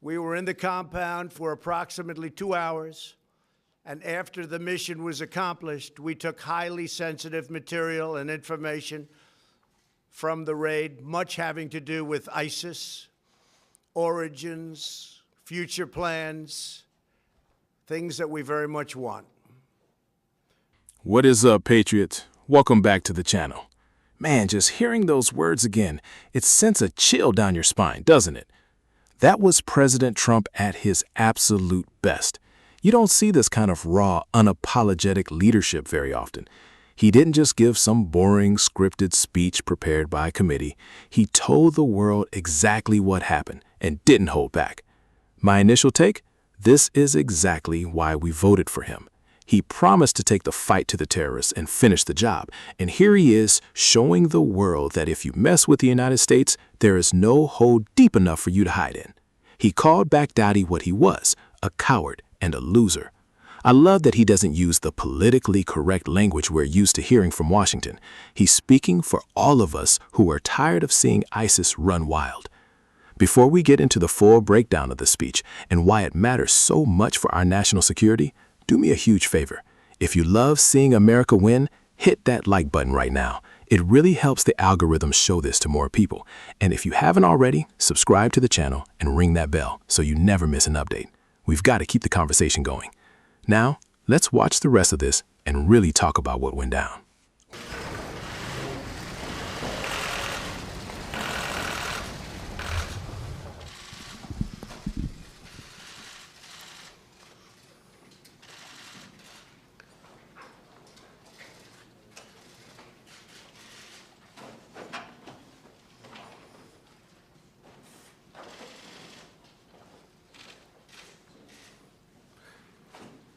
We were in the compound for approximately 2 hours, and after the mission was accomplished, we took highly sensitive material and information from the raid, much having to do with ISIS, origins, future plans, things that we very much want. What is up, Patriots? Welcome back to the channel. Man, just hearing those words again, it sends a chill down your spine, doesn't it? That was President Trump at his absolute best. You don't see this kind of raw, unapologetic leadership very often. He didn't just give some boring, scripted speech prepared by a committee. He told the world exactly what happened and didn't hold back. My initial take? This is exactly why we voted for him. He promised to take the fight to the terrorists and finish the job. And here he is, showing the world that if you mess with the United States, there is no hole deep enough for you to hide in. He called Baghdadi what he was, a coward and a loser. I love that he doesn't use the politically correct language we're used to hearing from Washington. He's speaking for all of us who are tired of seeing ISIS run wild. Before we get into the full breakdown of the speech and why it matters so much for our national security, do me a huge favor. If you love seeing America win, hit that like button right now. It really helps the algorithm show this to more people. And if you haven't already, subscribe to the channel and ring that bell so you never miss an update. We've got to keep the conversation going. Now, let's watch the rest of this and really talk about what went down.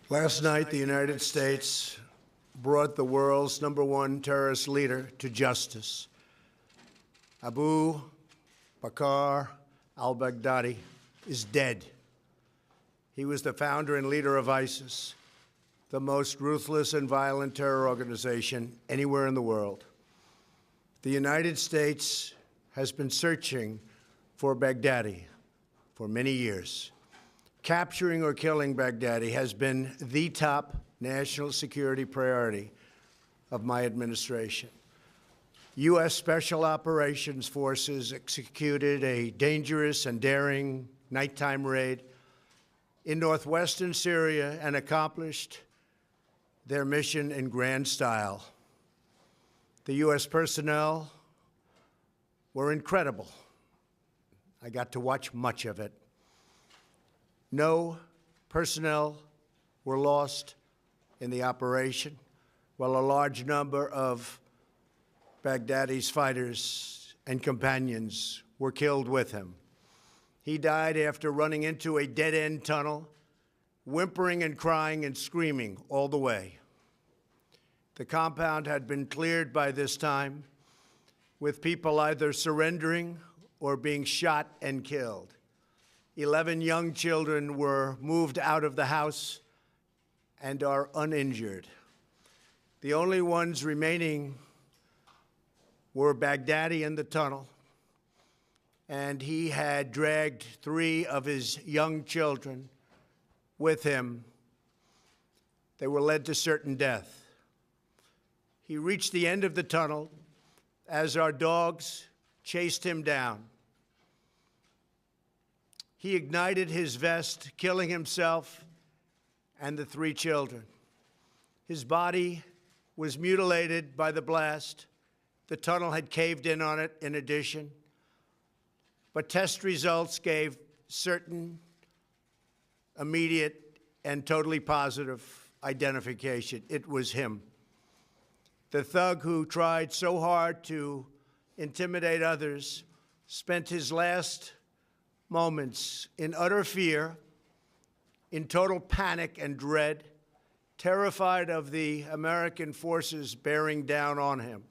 Last night, the United States brought the world's #1 terrorist leader to justice. Abu Bakr al-Baghdadi is dead. He was the founder and leader of ISIS, the most ruthless and violent terror organization anywhere in the world. The United States has been searching for Baghdadi for many years. Capturing or killing Baghdadi has been the top national security priority of my administration. U.S. Special Operations Forces executed a dangerous and daring nighttime raid in northwestern Syria and accomplished their mission in grand style. The U.S. personnel were incredible. I got to watch much of it. No personnel were lost in the operation, while a large number of Baghdadi's fighters and companions were killed with him. He died after running into a dead-end tunnel, whimpering and crying and screaming all the way. The compound had been cleared by this time, with people either surrendering or being shot and killed. 11 young children were moved out of the house and are uninjured. The only ones remaining were Baghdadi in the tunnel, and he had dragged 3 of his young children with him. They were led to certain death. He reached the end of the tunnel as our dogs chased him down. He ignited his vest, killing himself and the 3 children. His body was mutilated by the blast. The tunnel had caved in on it in addition. But test results gave certain, immediate, and totally positive identification. It was him. The thug who tried so hard to intimidate others spent his last moments in utter fear, in total panic and dread, terrified of the American forces bearing down on him.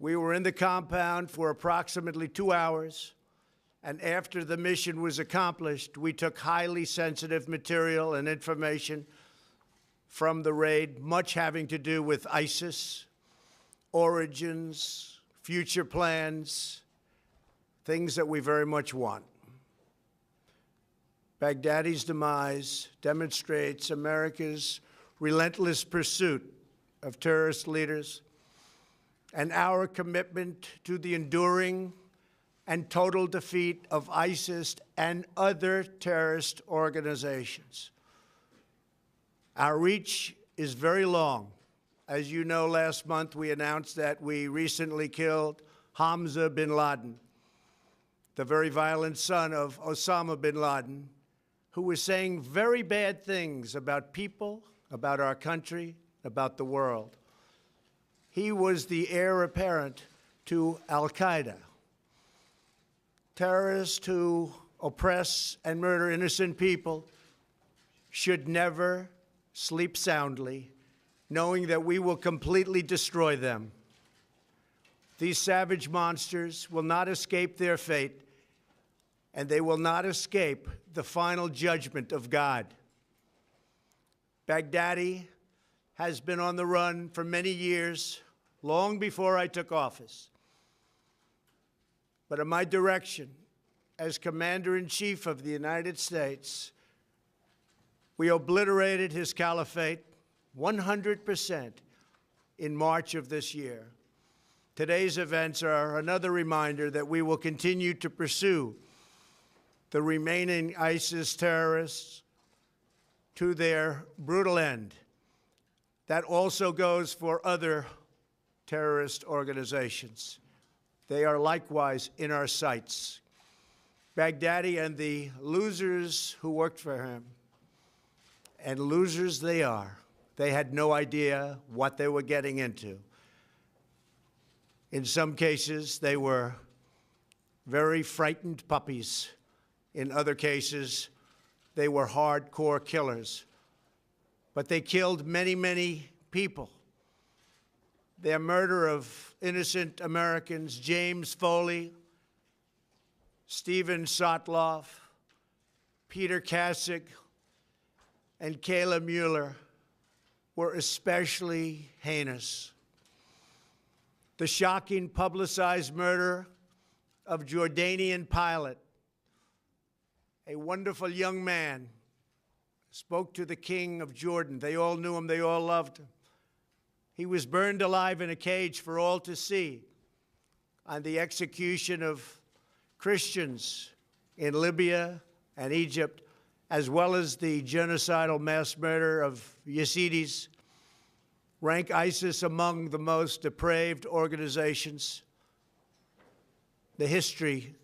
We were in the compound for approximately 2 hours, and after the mission was accomplished, we took highly sensitive material and information from the raid, much having to do with ISIS, origins, future plans, things that we very much want. Baghdadi's demise demonstrates America's relentless pursuit of terrorist leaders and our commitment to the enduring and total defeat of ISIS and other terrorist organizations. Our reach is very long. As you know, last month we announced that we recently killed Hamza bin Laden, the very violent son of Osama bin Laden, who was saying very bad things about people, about our country, about the world. He was the heir apparent to al-Qaeda, terrorists who oppress and murder innocent people should never sleep soundly, knowing that we will completely destroy them. These savage monsters will not escape their fate, and they will not escape the final judgment of God. Baghdadi has been on the run for many years, long before I took office. But at my direction, as Commander-in-Chief of the United States, we obliterated his caliphate 100% in March of this year. Today's events are another reminder that we will continue to pursue the remaining ISIS terrorists to their brutal end. That also goes for other terrorist organizations. They are likewise in our sights. Baghdadi and the losers who worked for him, and losers they are. They had no idea what they were getting into. In some cases, they were very frightened puppies. In other cases, they were hardcore killers. But they killed many, many people. Their murder of innocent Americans, James Foley, Stephen Sotloff, Peter Kasich, and Kayla Mueller, were especially heinous. The shocking publicized murder of Jordanian pilot, a wonderful young man, spoke to the king of Jordan. They all knew him, they all loved him. He was burned alive in a cage for all to see on the execution of Christians in Libya and Egypt, as well as the genocidal mass murder of Yazidis, rank ISIS among the most depraved organizations in the history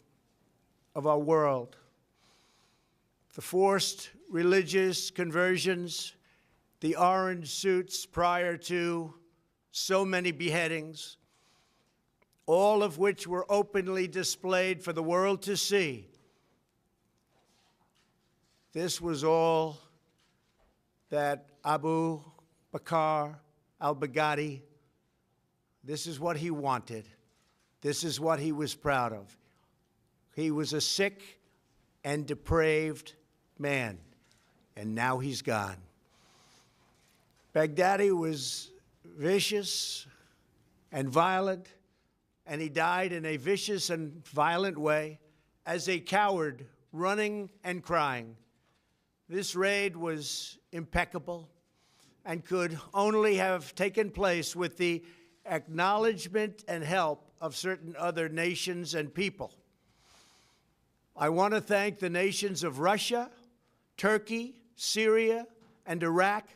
of our world. The forced religious conversions, the orange suits prior to so many beheadings, all of which were openly displayed for the world to see. This was all that Abu Bakr al-Baghdadi, this is what he wanted. This is what he was proud of. He was a sick and depraved man, and now he's gone. Baghdadi was vicious and violent, and he died in a vicious and violent way as a coward, running and crying. This raid was impeccable and could only have taken place with the acknowledgement and help of certain other nations and people. I want to thank the nations of Russia, Turkey, Syria, and Iraq,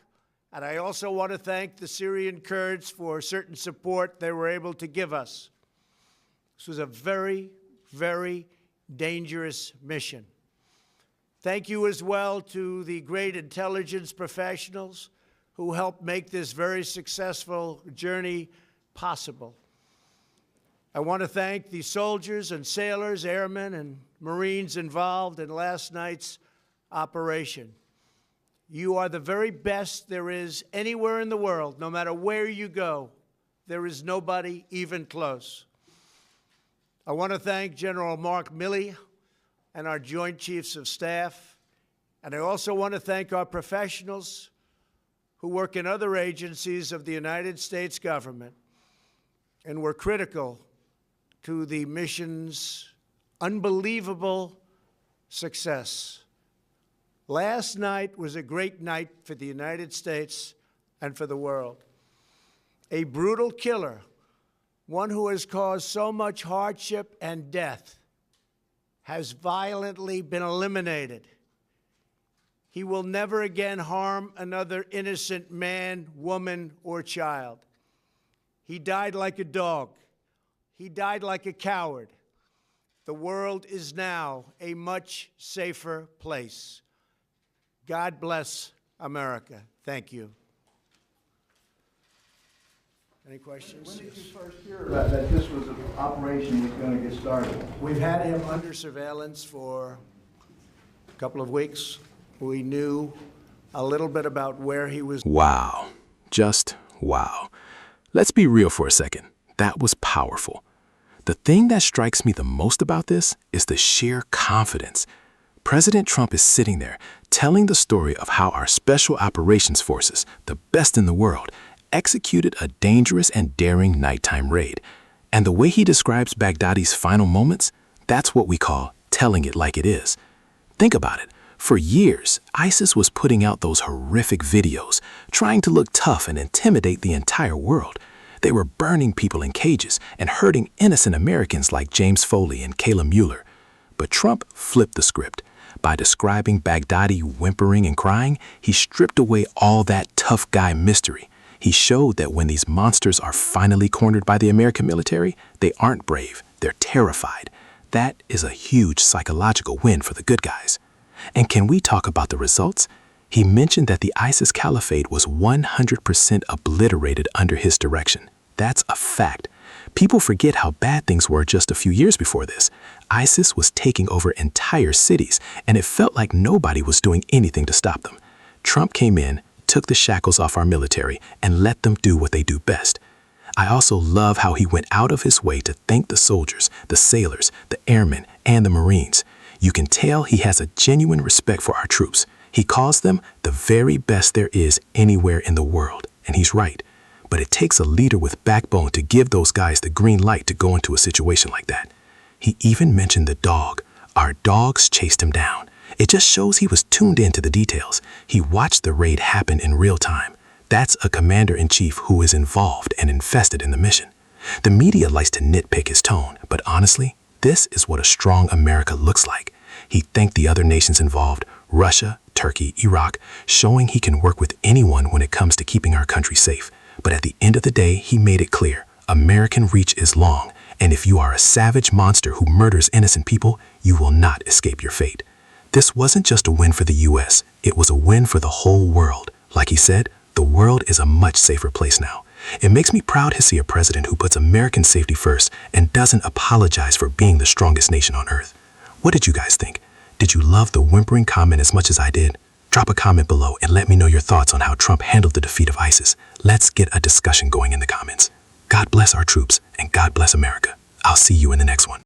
and I also want to thank the Syrian Kurds for certain support they were able to give us. This was a very, very dangerous mission. Thank you as well to the great intelligence professionals who helped make this very successful journey possible. I want to thank the soldiers and sailors, airmen, and Marines involved in last night's operation. You are the very best there is anywhere in the world. No matter where you go, there is nobody even close. I want to thank General Mark Milley and our Joint Chiefs of Staff, and I also want to thank our professionals who work in other agencies of the United States government and were critical to the mission's unbelievable success. Last night was a great night for the United States and for the world. A brutal killer, one who has caused so much hardship and death, has violently been eliminated. He will never again harm another innocent man, woman, or child. He died like a dog. He died like a coward. The world is now a much safer place. God bless America. Thank you. Any questions? When did you first hear about that this was an operation was going to get started? We've had him under surveillance for a couple of weeks. We knew a little bit about where he was. Wow. Just wow. Let's be real for a second. That was powerful. The thing that strikes me the most about this is the sheer confidence. President Trump is sitting there telling the story of how our Special Operations Forces, the best in the world, executed a dangerous and daring nighttime raid. And the way he describes Baghdadi's final moments, that's what we call telling it like it is. Think about it. For years, ISIS was putting out those horrific videos, trying to look tough and intimidate the entire world. They were burning people in cages and hurting innocent Americans like James Foley and Kayla Mueller. But Trump flipped the script. By describing Baghdadi whimpering and crying, he stripped away all that tough guy mystery. He showed that when these monsters are finally cornered by the American military, they aren't brave, they're terrified. That is a huge psychological win for the good guys. And can we talk about the results? He mentioned that the ISIS caliphate was 100% obliterated under his direction. That's a fact. People forget how bad things were just a few years before this. ISIS was taking over entire cities, and it felt like nobody was doing anything to stop them. Trump came in, took the shackles off our military, and let them do what they do best. I also love how he went out of his way to thank the soldiers, the sailors, the airmen, and the Marines. You can tell he has a genuine respect for our troops. He calls them the very best there is anywhere in the world, and he's right. But it takes a leader with backbone to give those guys the green light to go into a situation like that. He even mentioned the dog. Our dogs chased him down. It just shows he was tuned into the details. He watched the raid happen in real time. That's a commander-in-chief who is involved and invested in the mission. The media likes to nitpick his tone, but honestly, this is what a strong America looks like. He thanked the other nations involved, Russia, Turkey, Iraq, showing he can work with anyone when it comes to keeping our country safe. But at the end of the day, he made it clear, American reach is long, and if you are a savage monster who murders innocent people, you will not escape your fate. This wasn't just a win for the U.S., it was a win for the whole world. Like he said, the world is a much safer place now. It makes me proud to see a president who puts American safety first and doesn't apologize for being the strongest nation on earth. What did you guys think? Did you love the whimpering comment as much as I did? Drop a comment below and let me know your thoughts on how Trump handled the defeat of ISIS. Let's get a discussion going in the comments. God bless our troops and God bless America. I'll see you in the next one.